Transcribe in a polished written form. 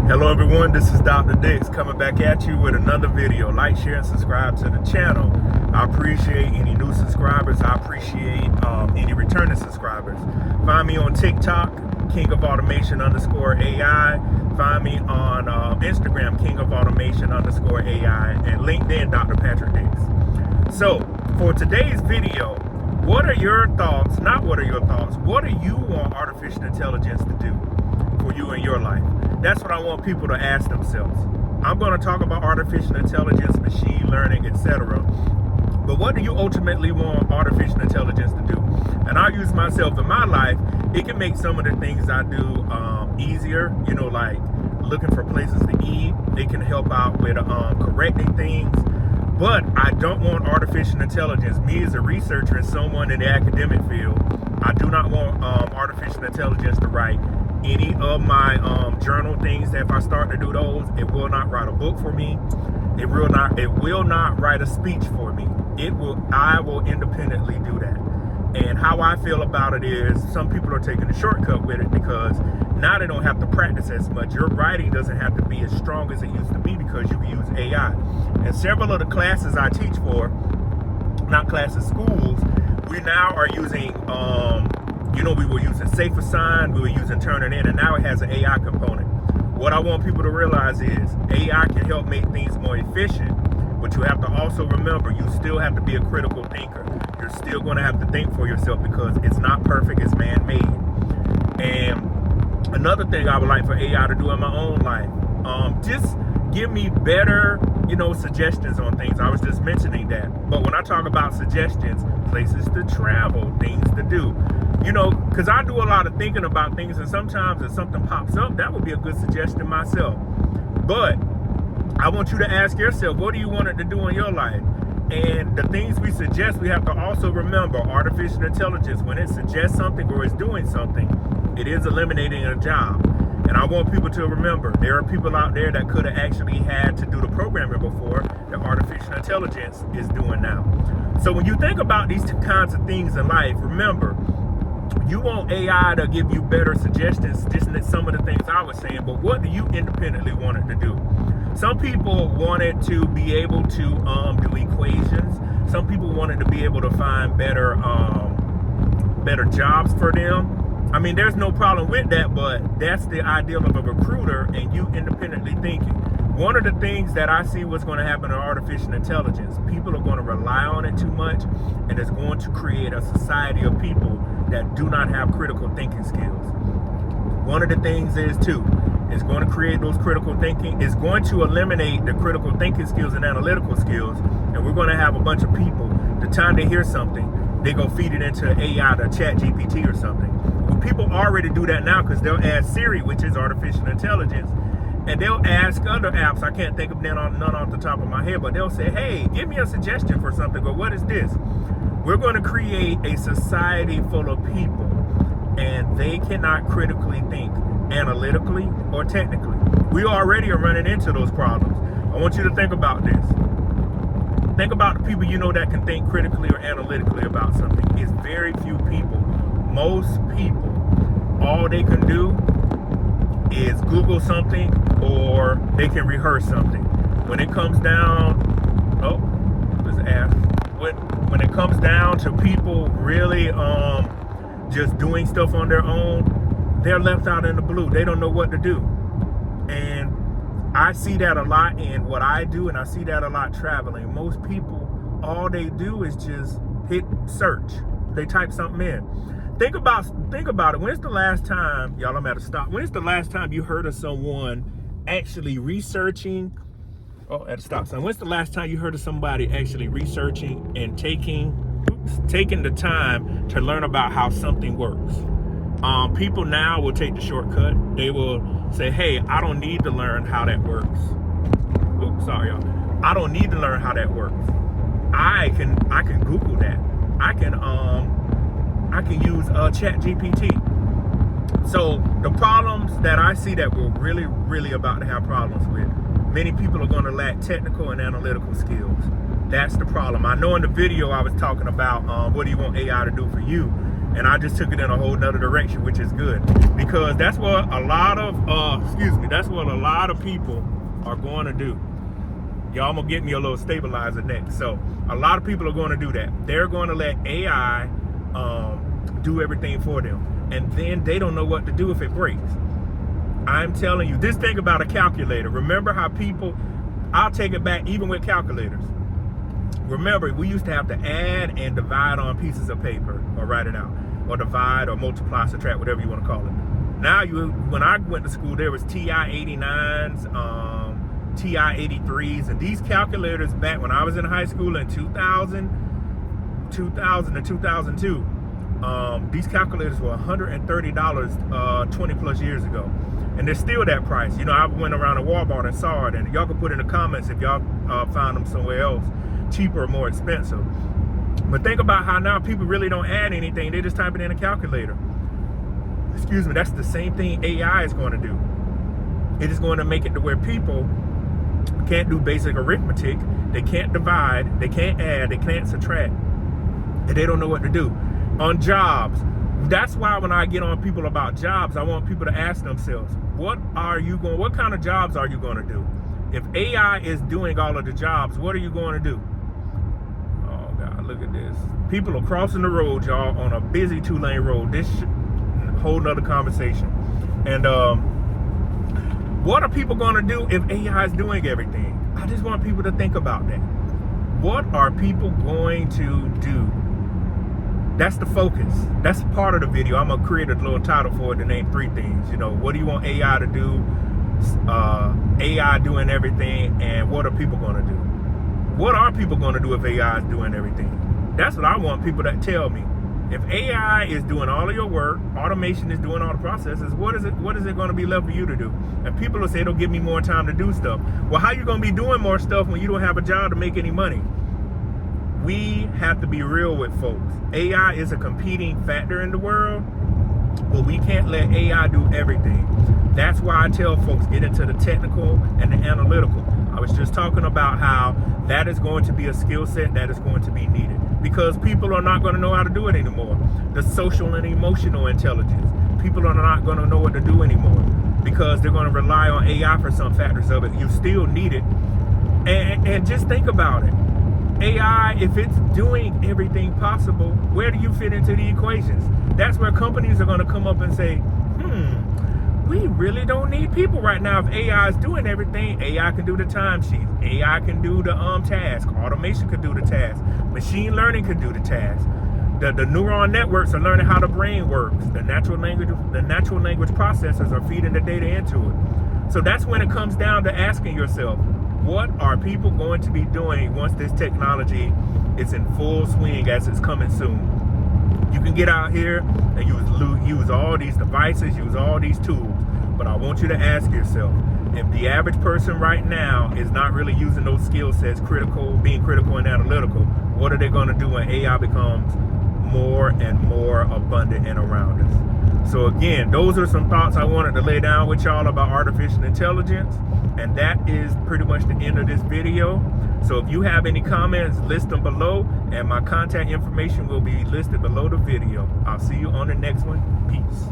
Hello everyone, this is drdicks coming back at you with another video. Like, share, and subscribe to the channel. I appreciate any new subscribers. I appreciate any returning subscribers. Find me on TikTok, King of Automation _AI. Find me on Instagram, King of Automation _AI, and LinkedIn, Dr. Patrick Dicks. So for today's video, what are your thoughts? Not what are your thoughts. What do you want artificial intelligence to do for you in your life? That's what I want people to ask themselves. I'm going to talk about artificial intelligence, machine learning, etc. But what do you ultimately want artificial intelligence to do? And I'll use myself in my life. It can make some of the things I do easier, like looking for places to eat. It can help out with correcting things. But I don't want artificial intelligence, me as a researcher and someone in the academic field, I do not want artificial intelligence to write any of my journal things. That if I start to do those, it will not write a book for me. It will not write a speech for me. I will independently do that. And how I feel about it is some people are taking a shortcut with it because now they don't have to practice as much. Your writing doesn't have to be as strong as it used to be because you can use AI. And several of the classes I teach for, not classes, schools, we now are using, we were using Safe Assign, we were using Turnitin, and now it has an AI component. What I want people to realize is AI can help make things more efficient, but you have to also remember you still have to be a critical thinker. You're still going to have to think for yourself because it's not perfect, it's man-made. And another thing I would like for AI to do in my own life, just give me better, suggestions on things. I was just mentioning that. But when I talk about suggestions, places to travel, things to do, because I do a lot of thinking about things, and sometimes if something pops up, that would be a good suggestion myself. But I want you to ask yourself, what do you want it to do in your life? And the things we suggest, we have to also remember artificial intelligence, when it suggests something or is doing something, it is eliminating a job. And I want people to remember, there are people out there that could have actually had to do the programming before that artificial intelligence is doing now. So when you think about these two kinds of things in life, remember, you want AI to give you better suggestions, just some of the things I was saying, but what do you independently want it to do? Some people want it to be able to do equations. Some people want it to be able to find better jobs for them. I mean, there's no problem with that, but that's the ideal of a recruiter and you independently thinking. One of the things that I see what's going to happen to artificial intelligence, people are going to rely on it too much, and it's going to create a society of people that do not have critical thinking skills. One of the things is too, it's going to create those critical thinking, it's going to eliminate the critical thinking skills and analytical skills, and we're going to have a bunch of people, the time they hear something, they go feed it into AI, to chat GPT or something. Well, people already do that now because they'll ask Siri, which is artificial intelligence, and they'll ask other apps, I can't think of none off the top of my head, but they'll say, hey, give me a suggestion for something, or what is this? We're going to create a society full of people, and they cannot critically think analytically or technically. We already are running into those problems. I want you to think about this. Think about the people that can think critically or analytically about something. It's very few people. Most people, all they can do is Google something or they can rehearse something. When it comes down, when it comes down to people really just doing stuff on their own, they're left out in the blue. They don't know what to do. And I see that a lot in what I do, and I see that a lot traveling. Most people, all they do is just hit search. They type something in. Think about it. When's the last time, y'all, I'm at a stop. When's the last time you heard of someone actually researching? At a stop sign. When's the last time you heard of somebody actually researching and taking the time to learn about how something works? People now will take the shortcut. They will say, hey, I don't need to learn how that works. Oops, sorry, y'all. I don't need to learn how that works. I can Google that. I can use chat GPT. So the problems that I see that we're really, really about to have problems with, many people are going to lack technical and analytical skills. That's the problem. I know in the video I was talking about what do you want AI to do for you. And I just took it in a whole nother direction, which is good, because that's what a lot of that's what a lot of people are going to do. Y'all gonna get me a little stabilizer next. So a lot of people are going to do that. They're going to let AI do everything for them, and then they don't know what to do if it breaks. I'm telling you, this thing about a calculator. Remember how people, I'll take it back even with calculators. Remember, we used to have to add and divide on pieces of paper, or write it out, or divide or multiply, subtract, whatever you want to call it. Now, when I went to school, there was TI-89s, TI-83s, and these calculators back when I was in high school in 2000 and 2002, these calculators were $130 20 plus years ago. And they're still that price. You know, I went around a Walmart and saw it, and y'all can put in the comments if y'all found them somewhere else, cheaper or more expensive. But think about how now people really don't add anything. They just type it in a calculator. Excuse me, that's the same thing AI is going to do. It is going to make it to where people can't do basic arithmetic. They can't divide, they can't add, they can't subtract, and they don't know what to do. On jobs, that's why when I get on people about jobs, I want people to ask themselves, what kind of jobs are you going to do? If AI is doing all of the jobs, what are you going to do? Oh God, look at this. People are crossing the road, y'all, on a busy 2-lane road. This whole nother conversation. And what are people going to do if AI is doing everything? I just want people to think about that. What are people going to do? That's the focus. That's part of the video. I'm going to create a little title for it to name 3 things. You know, what do you want AI to do? AI doing everything, and what are people going to do? What are people going to do if AI is doing everything? That's what I want people to tell me. If AI is doing all of your work, automation is doing all the processes, what is it going to be left for you to do? And people will say, it'll give me more time to do stuff. Well, how you going to be doing more stuff when you don't have a job to make any money? We have to be real with folks. AI is a competing factor in the world, but we can't let AI do everything. That's why I tell folks, get into the technical and the analytical. I was just talking about how that is going to be a skill set that is going to be needed, because people are not going to know how to do it anymore. The social and emotional intelligence, people are not going to know what to do anymore, because they're going to rely on AI for some factors of it. You still need it. And just think about it. AI, if it's doing everything possible, where do you fit into the equations? That's where companies are going to come up and say, we really don't need people right now. If AI is doing everything, AI can do the timesheets, AI can do the task, automation can do the task, machine learning can do the task. The neural networks are learning how the brain works. The natural language processors are feeding the data into it. So that's when it comes down to asking yourself, what are people going to be doing once this technology is in full swing, as it's coming soon? You can get out here and use all these devices, use all these tools, but I want you to ask yourself, if the average person right now is not really using those skill sets, being critical and analytical, what are they going to do when AI becomes more and more abundant and around us? So again, those are some thoughts I wanted to lay down with y'all about artificial intelligence. And that is pretty much the end of this video. So if you have any comments, list them below, and my contact information will be listed below the video. I'll see you on the next one. Peace.